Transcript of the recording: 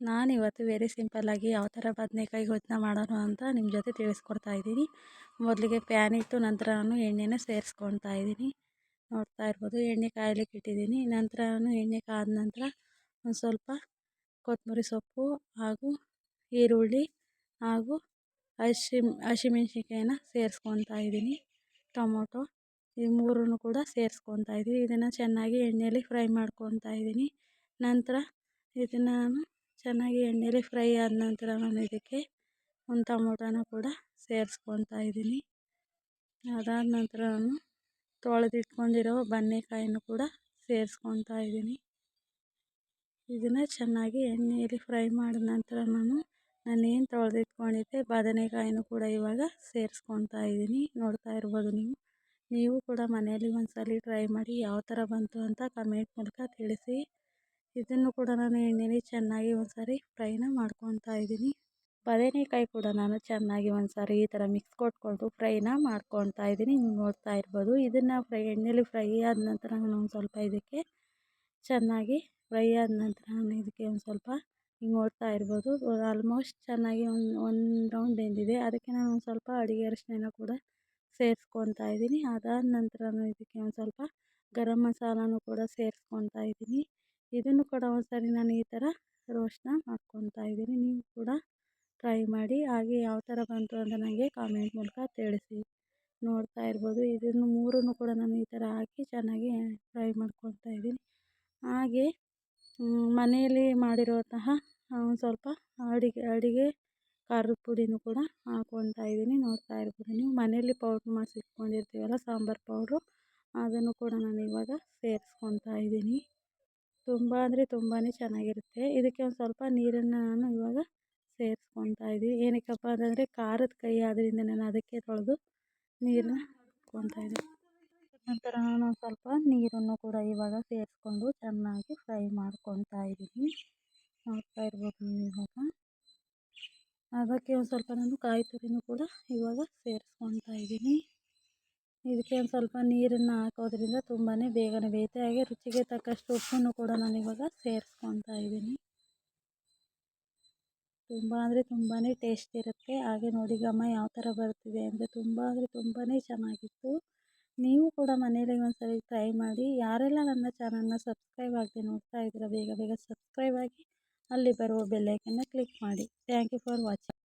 ನಾನಿವತ್ತು ವೆರಿ ಸಿಂಪಲ್ಲಾಗಿ ಯಾವ ಥರ ಬದನೇಕಾಯಿ ಗೊಜ್ಜನ್ನ ಮಾಡೋಣ ಅಂತ ನಿಮ್ಮ ಜೊತೆ ತಿಳಿಸ್ಕೊಡ್ತಾ ಇದ್ದೀನಿ. ಮೊದಲಿಗೆ ಪ್ಯಾನ್ ಇಟ್ಟು ನಂತರ ನಾನು ಎಣ್ಣೆನ ಸೇರಿಸ್ಕೊಳ್ತಾ ಇದ್ದೀನಿ. ನೋಡ್ತಾ ಇರ್ಬೋದು, ಎಣ್ಣೆ ಕಾಯ್ಲಿಕ್ಕೆ ಇಟ್ಟಿದ್ದೀನಿ. ನಂತರ ನಾನು ಎಣ್ಣೆ ಕಾದ ನಂತರ ಒಂದು ಸ್ವಲ್ಪ ಕೊತ್ತಂಬರಿ ಸೊಪ್ಪು ಹಾಗೂ ಈರುಳ್ಳಿ ಹಾಗೂ ಹಸಿಮೆಣ್ಸಿನ್ಕಾಯಿನ ಸೇರಿಸ್ಕೊಳ್ತಾ ಇದ್ದೀನಿ. ಟೊಮೊಟೊ ಈ ಮೂರನ್ನು ಕೂಡ ಸೇರಿಸ್ಕೊಳ್ತಾ ಇದ್ದೀನಿ. ಇದನ್ನು ಚೆನ್ನಾಗಿ ಎಣ್ಣೆಯಲ್ಲಿ ಫ್ರೈ ಮಾಡ್ಕೊಳ್ತಾ ಇದ್ದೀನಿ. ನಂತರ ಇದನ್ನು ನಾನು ಚೆನ್ನಾಗಿ ಎಣ್ಣೆಯಲ್ಲಿ ಫ್ರೈ ಆದ ನಂತರ ನಾನು ಇದಕ್ಕೆ ಒಂದು ಟೊಮೊಟೊನ ಕೂಡ ಸೇರಿಸ್ಕೊಳ್ತಾ ಇದ್ದೀನಿ. ಅದಾದ ನಂತರ ನಾನು ತೊಳೆದಿಟ್ಕೊಂಡಿರೋ ಬದನೇಕಾಯನ್ನು ಕೂಡ ಸೇರಿಸ್ಕೊಳ್ತಾ ಇದ್ದೀನಿ. ಇದನ್ನು ಚೆನ್ನಾಗಿ ಎಣ್ಣೆಯಲ್ಲಿ ಫ್ರೈ ಮಾಡಿದ ನಂತರ ನಾನೇನು ತೊಳೆದಿಟ್ಕೊಂಡಿದ್ದೆ ಬದನೇಕಾಯಿನೂ ಕೂಡ ಇವಾಗ ಸೇರಿಸ್ಕೊಳ್ತಾ ಇದ್ದೀನಿ. ನೋಡ್ತಾ ಇರ್ಬೋದು ನೀವು ಕೂಡ ಮನೆಯಲ್ಲಿ ಒಂದ್ಸಲ ಟ್ರೈ ಮಾಡಿ ಯಾವ ಥರ ಬಂತು ಅಂತ ಕಮೆಂಟ್ ಮೂಲಕ ತಿಳಿಸಿ. ಇದನ್ನು ಕೂಡ ನಾನು ಎಣ್ಣೆಯಲ್ಲಿ ಚೆನ್ನಾಗಿ ಒಂದ್ಸರಿ ಫ್ರೈನ ಮಾಡ್ಕೊಳ್ತಾ ಇದ್ದೀನಿ. ಬದನೇಕಾಯಿ ಕೂಡ ನಾನು ಚೆನ್ನಾಗಿ ಒಂದ್ಸರಿ ಈ ಥರ ಮಿಕ್ಸ್ ಕೊಟ್ಕೊಂಡು ಫ್ರೈನ ಮಾಡ್ಕೊಳ್ತಾ ಇದ್ದೀನಿ. ನೀವು ನೋಡ್ತಾ ಇರ್ಬೋದು, ಇದನ್ನು ಎಣ್ಣೆಯಲ್ಲಿ ಫ್ರೈ ಆದ ನಂತರ ನಾನು ಒಂದು ಸ್ವಲ್ಪ ಇದಕ್ಕೆ ಚೆನ್ನಾಗಿ ಫ್ರೈ ಆದ ನಂತರ ನಾನು ಇದಕ್ಕೆ ಒಂದು ಸ್ವಲ್ಪ ನೋಡ್ತಾ ಇರ್ಬೋದು, ಆಲ್ಮೋಸ್ಟ್ ಚೆನ್ನಾಗಿ ಒಂದು ರೌಂಡ್ ಬೆಂದಿದೆ. ಅದಕ್ಕೆ ನಾನು ಒಂದು ಸ್ವಲ್ಪ ಅಡುಗೆ ಅರಿಶಿನ ಕೂಡ ಸೇರಿಸ್ಕೊಳ್ತಾ ಇದ್ದೀನಿ. ಅದಾದ ನಂತರ ನಾನು ಇದಕ್ಕೆ ಒಂದು ಸ್ವಲ್ಪ ಗರಂ ಮಸಾಲನೂ ಕೂಡ ಸೇರಿಸ್ಕೊಳ್ತಾ ಇದ್ದೀನಿ. ಇದನ್ನು ಕೂಡ ಒಂದ್ಸರಿ ನಾನು ಈ ಥರ ರೋಸ್ಟ್ನ ಮಾಡ್ಕೊಳ್ತಾ ಇದ್ದೀನಿ. ನೀವು ಕೂಡ ಟ್ರೈ ಮಾಡಿ, ಹಾಗೆ ಯಾವ ಥರ ಬಂತು ಅಂತ ನನಗೆ ಕಾಮೆಂಟ್ ಮೂಲಕ ತಿಳಿಸಿ. ನೋಡ್ತಾ ಇರ್ಬೋದು, ಇದನ್ನು ಮೂರನ್ನು ಕೂಡ ನಾನು ಈ ಥರ ಹಾಕಿ ಚೆನ್ನಾಗಿ ಫ್ರೈ ಮಾಡ್ಕೊಳ್ತಾ ಇದ್ದೀನಿ. ಹಾಗೆ ಮನೆಯಲ್ಲಿ ಮಾಡಿರುವಂತಹ ಒಂದು ಸ್ವಲ್ಪ ಅಡುಗೆ ಖಾರದ ಪುಡಿನೂ ಕೂಡ ಹಾಕ್ಕೊಳ್ತಾ ಇದ್ದೀನಿ. ನೋಡ್ತಾ ಇರ್ಬೋದು, ನೀವು ಮನೆಯಲ್ಲಿ ಪೌಡ್ರ್ ಮಾಡಿಸಿ ಇಟ್ಕೊಂಡಿರ್ತೀವಲ್ಲ ಸಾಂಬಾರು ಪೌಡ್ರು, ಅದನ್ನು ಕೂಡ ನಾನು ಇವಾಗ ಸೇರಿಸ್ಕೊಳ್ತಾ ಇದ್ದೀನಿ. ತುಂಬ ಅಂದರೆ ತುಂಬಾ ಚೆನ್ನಾಗಿರುತ್ತೆ. ಇದಕ್ಕೆ ಒಂದು ಸ್ವಲ್ಪ ನೀರನ್ನು ನಾನು ಇವಾಗ ಸೇರಿಸ್ಕೊಳ್ತಾ ಇದ್ದೀನಿ. ಏನಕ್ಕಪ್ಪ ಅಂತಂದರೆ ಖಾರದ ಕೈ ಆದ್ದರಿಂದ ನಾನು ಅದಕ್ಕೆ ತೊಳೆದು ನೀರನ್ನ ಹಾಕ್ಕೊಳ್ತಾ ಇದ್ದೀನಿ. ನಂತರ ನಾನು ಒಂದು ಸ್ವಲ್ಪ ನೀರನ್ನು ಕೂಡ ಇವಾಗ ಸೇರಿಸ್ಕೊಂಡು ಚೆನ್ನಾಗಿ ಫ್ರೈ ಮಾಡ್ಕೊಳ್ತಾ ಇದ್ದೀನಿ. ನೋಡ್ತಾ ಇರ್ಬೋದು ನೀವು ಇವಾಗ. ಅದಕ್ಕೆ ಒಂದು ಸ್ವಲ್ಪ ನಾನು ಕಾಯಿ ತುರಿನೂ ಕೂಡ ಇವಾಗ ಸೇರಿಸ್ಕೊಳ್ತಾ ಇದ್ದೀನಿ. ಇದಕ್ಕೆ ಒಂದು ಸ್ವಲ್ಪ ನೀರನ್ನು ಹಾಕೋದ್ರಿಂದ ತುಂಬಾ ಬೇಗನೆ ಬೇಯುತ್ತೆ. ಹಾಗೆ ರುಚಿಗೆ ತಕ್ಕಷ್ಟು ಉಪ್ಪನ್ನು ಕೂಡ ನಾನು ಇವಾಗ ಸೇರಿಸ್ಕೊಳ್ತಾ ಇದ್ದೀನಿ. ತುಂಬ ಅಂದರೆ ತುಂಬಾ ಟೇಸ್ಟ್ ಇರುತ್ತೆ. ಹಾಗೆ ನೋಡಿ ಘಮ ಯಾವ ಥರ ಬರ್ತಿದೆ ಅಂದರೆ ತುಂಬ ಅಂದರೆ ತುಂಬಾ ಚೆನ್ನಾಗಿತ್ತು. ನೀವು ಕೂಡ ಮನೇಲಿ ಒಂದ್ಸರಿ ಟ್ರೈ ಮಾಡಿ. ಯಾರೆಲ್ಲ ನನ್ನ ಚಾನಲ್ನ ಸಬ್ಸ್ಕ್ರೈಬ್ ಆಗದೆ ನೋಡ್ತಾ ಇದ್ದೀರಾ, ಬೇಗ ಬೇಗ ಸಬ್ಸ್ಕ್ರೈಬ್ ಆಗಿ ಅಲ್ಲಿ ಬರುವ ಬೆಲ್ ಐಕನ್ನ ಕ್ಲಿಕ್ ಮಾಡಿ. Thank you for watching.